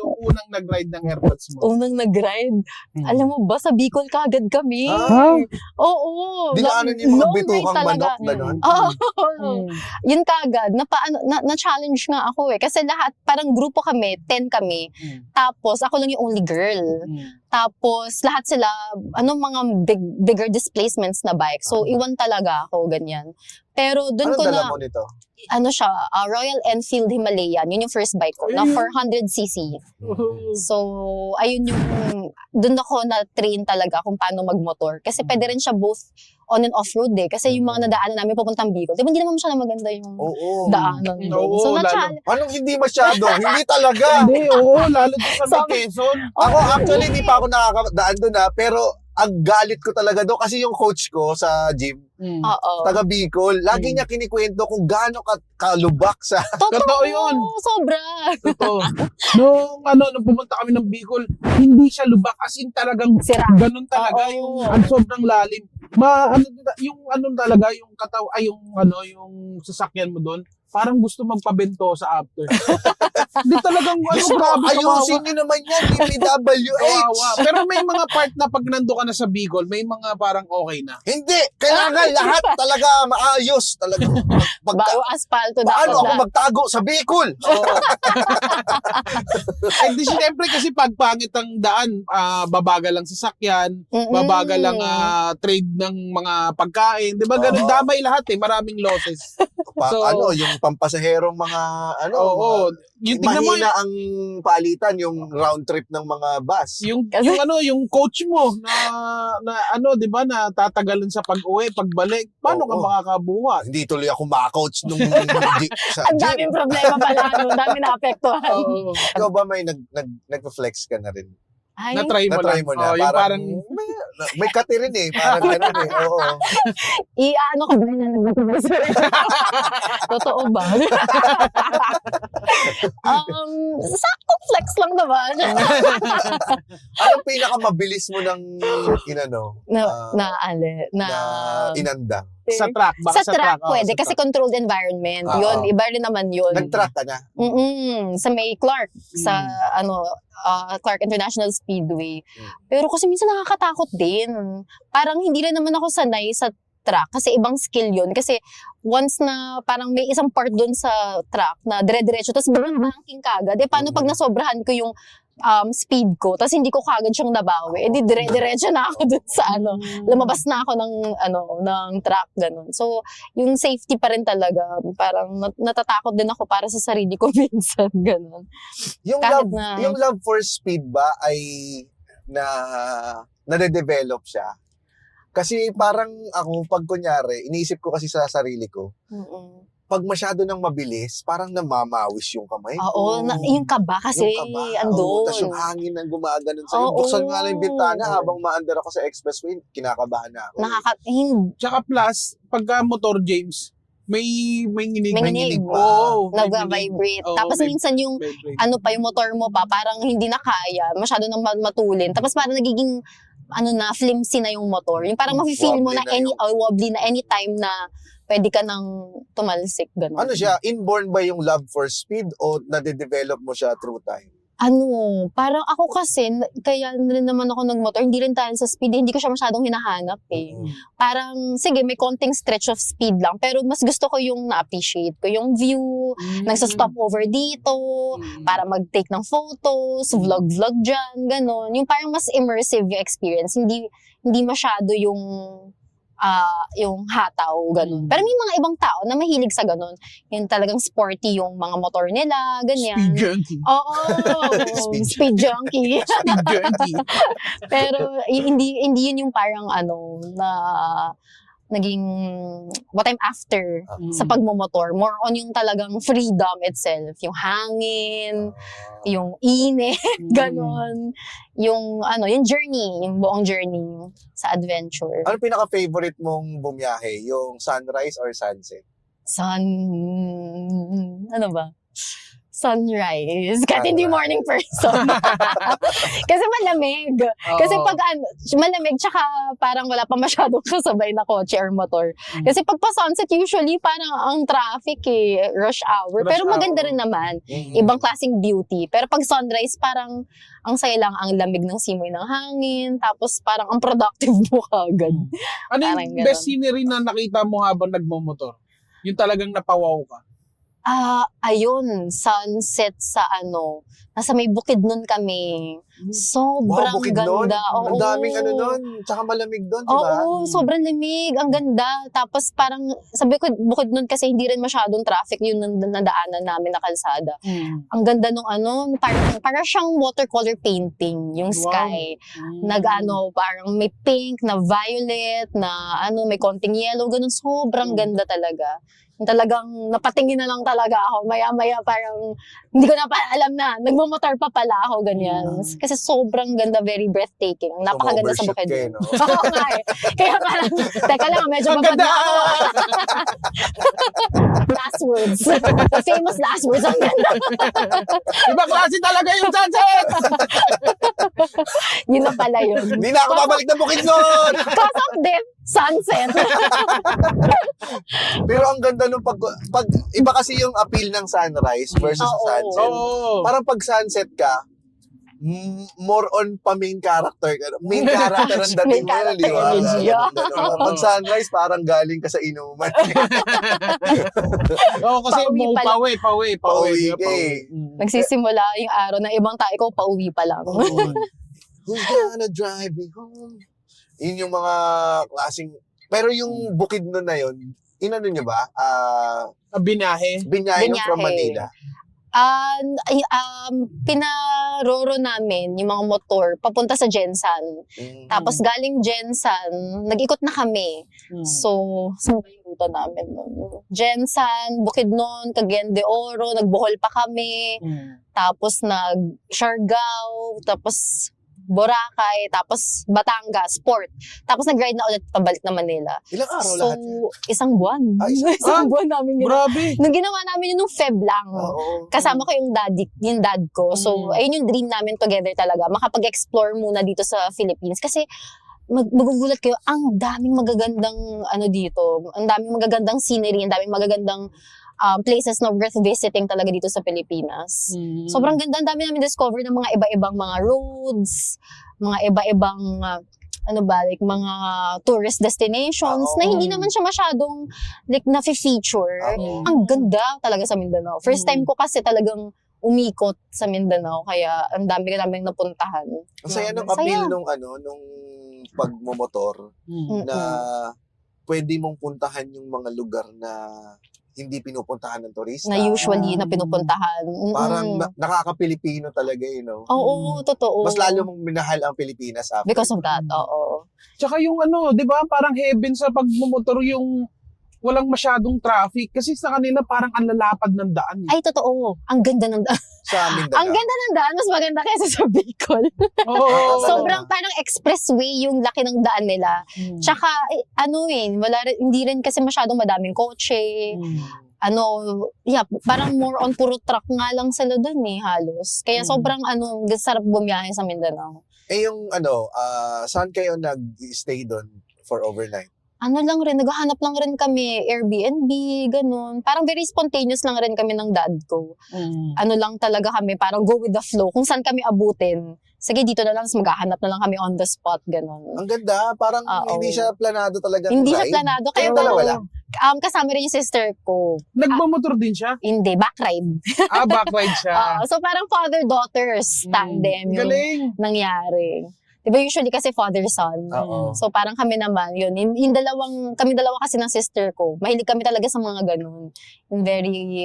yung unang nag-ride ng AirPods mo? Unang nag-ride. Alam mo ba, sa Bicol kagad kami. Oo. Dinaanan niyo yung mga long ride bitukang talaga. manok, gano'n. Oo. Yun kagad. Na-challenge nga ako eh. Kasi lahat, parang grupo kami, 10 kami. Tapos, ako lang yung only girl. Tapos, lahat sila, mga bigger displacements na bike. So, iwan talaga ako, ganyan. Pero, dun Anong ko dala na, mo nito? siya, Royal Enfield Himalayan. Yun yung first bike ko, na 400cc. So, ayun yung, dun ako na-train talaga kung paano magmotor. Kasi pwede rin siya both on and off-road eh. Kasi yung mga nadaanan namin papuntang Bicol, diba hindi naman masyadong maganda yung daanan. Oo, So, lalo. Anong hindi masyado? Hindi talaga. Hindi, lalo doon sa may Quezon. Ako actually hindi pa ako nakakadaan doon pero ang galit ko talaga doon kasi yung coach ko sa gym, Oo. taga Bicol, lagi niya kinikwento kung gaano kalubak sa... Totoo yun. Sobra. Totoo. Nung pumunta kami ng Bicol, hindi siya lubak. As in talagang Sira. ganun talaga. Oo. Yung sobrang lalim. Yung talaga, yung yung sasakyan mo doon, parang gusto magpabento sa after. Hindi talagang Gusto grabe, ayusin niyo naman yan, DPWH. kawawa. Pero may mga part na pag nando ka na sa Bicol, may mga parang okay na. Hindi, kailangan lahat talaga maayos talaga. Bago aspalto Paano ako dapat. magtago sa Bicol? Oo. Eh di siyempre kasi pag pangit ang daan, babagal lang sasakyan, babagal lang trade ng mga pagkain, 'di ba? Ganun Oo. damay lahat maraming losses. So, yung pampasaherong mga Oo. Yung tingnan mo mahina ang palitan, yung round trip ng mga bus. yung Kasi- yung coach mo na 'di ba, na tatagalan sa pag-uwi, pagbalik. Paano ka Oo. makakabuhat? Hindi tuloy ako ma-coach nung sa Ang gym. daming problema pala. Ang daming naapektuhan. Oo. Ikaw ba may nagpa-flex ka na rin? Ay, Na-try mo Na-try lang. mo na? Oo, yung parang may kati rin parang ganun Oo. ano ka ba na nag-advisor? Totoo ba? Saktong flex lang naman. Anong pinakamabilis mo ng na inanda? sa track. Baka sa track oo, pwede sa kasi track. controlled environment. Oo. Yun, iba rin naman yun. Nag-track ka na? Sa may Clark, sa Clark International Speedway. Pero kasi minsan nakakatakot din. Parang hindi rin naman ako sanay sa track kasi ibang skill yun. Kasi once na parang may isang part dun sa track na dire-diretso, tapos banking kagad. Paano pag nasobrahan ko yung speed ko, tapos hindi ko kagad siyang nabawi, di dire-diretso na ako dun sa lumabas na ako ng track, ganun. So, yung safety pa rin talaga, parang natatakot din ako para sa sarili ko minsan, ganun. Yung Kahit yung love for speed ba ay nade-develop siya? Kasi parang ako, pag kunyari, iniisip ko kasi sa sarili ko, pag masyado nang mabilis, parang namamawis yung kamay ko. Oo, yung kaba kasi, andun. Tapos yung hangin na gumaganon sa'yo. Oo. Buksan nga lang yung bintana habang maandar ako sa expressway, kinakabahan na ako. Tsaka plus, pagka motor, James, may nginig. Oo, may nag-vibrate. Oo, Tapos may minsan yung vibrate. yung motor mo pa, parang hindi na kaya, masyado nang matulin. Tapos parang nagiging, flimsy na yung motor. Yung parang mafe-feel mo na wobbly na anytime na pwede ka nang tumalsik, gano'n. Ano siya, inborn ba yung love for speed o nade-develop mo siya through time? Parang ako kasi, kaya rin naman ako nagmotor, hindi rin dahil sa speed, hindi ko siya masyadong hinahanap Parang, sige, may konting stretch of speed lang, pero mas gusto ko yung na-appreciate ko yung view, nagsa-stop over dito, para mag-take ng photos, vlog dyan, gano'n. Yung parang mas immersive yung experience, hindi masyado yung hataw, ganun. Pero may mga ibang tao na mahilig sa ganun. Yung talagang sporty yung mga motor nila, ganyan. Speed junkie. Oo, speed junkie. Speed junkie. Pero hindi yun yung parang naging what I'm after sa pagmumotor. More on yung talagang freedom itself. Yung hangin, yung init, ganon. Yung journey, yung buong journey sa adventure. Ano pinaka-favorite mong bumiyahe? Yung sunrise or sunset? Ano ba? Sunrise. Kahit hindi morning person. Kasi malamig. Kasi pag malamig, tsaka parang wala pa masyadong kasabay na kotse or motor. Kasi pag pa-sunset, usually parang ang traffic rush hour. Rush Pero maganda hour. rin naman. Ibang klaseng beauty. Pero pag sunrise, parang ang saya lang, ang lamig ng simoy ng hangin. Tapos parang ang productive mo kagad. Ano Parang yung ganun. best scenery na nakita mo habang nagmomotor? Yung talagang napawaw ka. Ayun, sunset sa nasa may Bukidnon kami. Sobrang Wow, Bukidnon. ganda. Ang daming nun. Tsaka malamig doon, di ba? Oo, sobrang lamig. Ang ganda. Tapos parang, sabi ko, Bukidnon kasi hindi rin masyadong traffic yung nadaanan namin na kalsada. Ang ganda nung parang siyang watercolor painting, yung Wow. sky. Parang may pink, na violet, na may konting yellow, ganun. Sobrang ganda talaga. Yung talagang napatingin na lang talaga ako. Maya-maya parang hindi ko na pa alam na nagmamotor pa pala ako, ganyan. Kasi sobrang ganda, very breathtaking. Napakaganda sa Overshoot Bukidnon. kayo, no? Oo nga eh. Kaya parang, teka lang, medyo Ang babad ganda! na ako. Last words. The famous last words. Ang ganda. Ibang klase talaga yung sunset! Yun na pala yun. Hindi na ako babalik na Bukidnon! Cause of them, sunset. Pero ang ganda nung pag iba kasi yung appeal ng sunrise versus Oo. sunset. Oo. Parang pag sunset ka, more on pa main character ka. Main character ang dating Main mo yun, di ba? character energy, yeah. Pag sunrise, parang galing ka sa inuman. Oo, kasi Pauwi pa lang. pauwi. Pauwi ka eh. Nagsisimula yung araw ng ibang tao, ikaw pauwi pa lang. Who's gonna drive me home? Yun yung mga klaseng... Pero yung Bukidnon na yun, inano nyo ba? Binahe. Binyahe nyo Binyahe. from Manila. Pinaroro namin yung mga motor papunta sa Jensan. Tapos galing Jensan, nag-ikot na kami. So, saan ba yung ruta namin nun? Jensan, Bukidnon, Cagayan de Oro, nagbohol pa kami. Tapos nag-Siargao, tapos Boracay, tapos Batangas, Port. Tapos nag-ride na ulit pabalik na Manila. Ilang araw So, lahat yun? isang buwan. Ay, Isang buwan namin yun. Grabe. Nung ginawa namin yun nung Feb lang. Oo. Kasama ko yung dad ko. So, ayun yung dream namin together talaga. Makapag-explore muna dito sa Philippines. Kasi, magugulat kayo, ang daming magagandang dito. Ang daming magagandang scenery, ang daming magagandang places na worth visiting talaga dito sa Pilipinas. Sobrang ganda. Ang dami namin discover ng mga iba-ibang mga roads, mga iba-ibang mga tourist destinations Oo. na hindi naman siya masyadong na-feature. Oo. Ang ganda talaga sa Mindanao. First time ko kasi talagang umikot sa Mindanao, kaya ang dami naming napuntahan. Ang saya nung Saya. appeal nung pagmomotor na pwede mong puntahan yung mga lugar na hindi pinupuntahan ng turista. Na usually na pinupuntahan. Parang nakaka-Pilipino talaga Oo, totoo. Mas lalo mong minahal ang Pilipinas after. Because of that, oo. Tsaka yung di ba, parang heaven sa pagmumotor yung walang masyadong traffic. Kasi sa kanila parang ang lalapad ng daan. Ay, totoo. Ang ganda ng daan. Sa Mindanao. Ang ganda ng daan. Mas maganda kaysa sa Bicol. Oo. Sobrang parang expressway yung laki ng daan nila. Tsaka, hindi rin kasi masyadong madaming kotse. Parang more on puro truck nga lang sila dun halos. Kaya sobrang sarap bumiyahe sa Mindanao. Yung saan kayo nag-stay doon for overnight? Naghahanap lang rin kami, Airbnb, ganun. Parang very spontaneous lang rin kami ng dad ko. Lang talaga kami, parang go with the flow. Kung saan kami abutin, sige dito na lang, maghahanap na lang kami on the spot, ganun. Ang ganda, parang Oo. hindi siya planado talaga. Hindi siya planado. Kaya Kayong dalawa lang? kasama rin yung sister ko. Nagmamotor din siya? Hindi, backride. Backride siya. So parang father-daughters tandem yung Galing. nangyari. Diba usually kasi father-son. Oo. So parang kami naman, yun. Kami dalawa kasi ng sister ko. Mahilig kami talaga sa mga ganun. Yung very,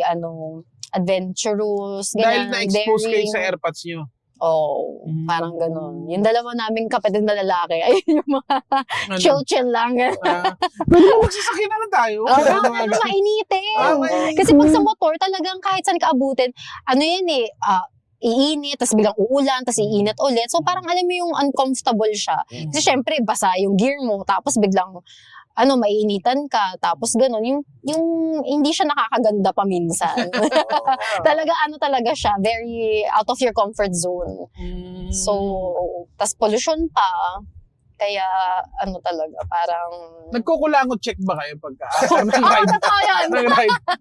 adventurous, Dahil ganyan, na-expose kayo daring. sa airpods nyo. Oo, parang ganun. Yung dalawa naming kapatid na lalaki, ay yung mga chill-chill lang. Pwede mo magsasakyan na lang tayo. Mainitin. Mainit. Kasi pag sa motor, talagang kahit saan ka abutin, iinit, tapos biglang uulan, tapos iinit ulit. So parang alam mo yung uncomfortable siya. Kasi syempre, basa yung gear mo, tapos biglang maiinitan ka, tapos ganun, yung hindi siya nakakaganda pa minsan. Talaga siya, very out of your comfort zone. So, tas pollution pa, kaya talaga, parang... Nagkukulangot check ba kayo pagka nag-ride? Totoo yan.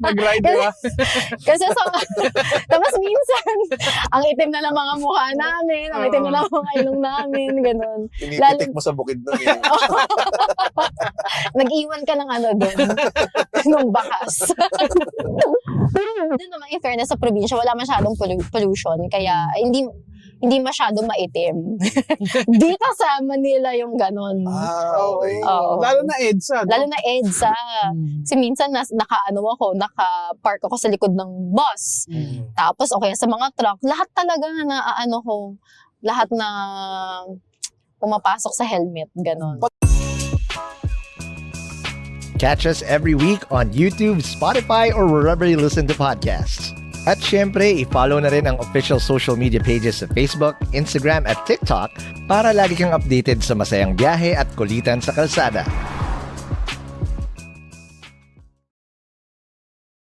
Nag-ride, di ba? Kasi tapos minsan, ang itim na ng mga mukha namin, ang itim na ng mga ilong namin, ganun. Tinipitik mo sa bukid nun eh. Nag-iwan ka ng doon, nung bakas. Pero doon naman, in fairness, sa probinsya, wala masyadong pollution, kaya hindi masyado maitim. Dito sa Manila yung ganun. Okay. Oo. Lalo na EDSA. Lalo na EDSA. Kasi minsan naka-park ako sa likod ng bus. Tapos okay sa mga truck, lahat talaga lahat na pumapasok sa helmet, ganun. Catch us every week on YouTube, Spotify, or wherever you listen to podcasts. At syempre, i-follow na rin ang official social media pages sa Facebook, Instagram at TikTok para lagi kang updated sa masayang biyahe at kulitan sa kalsada.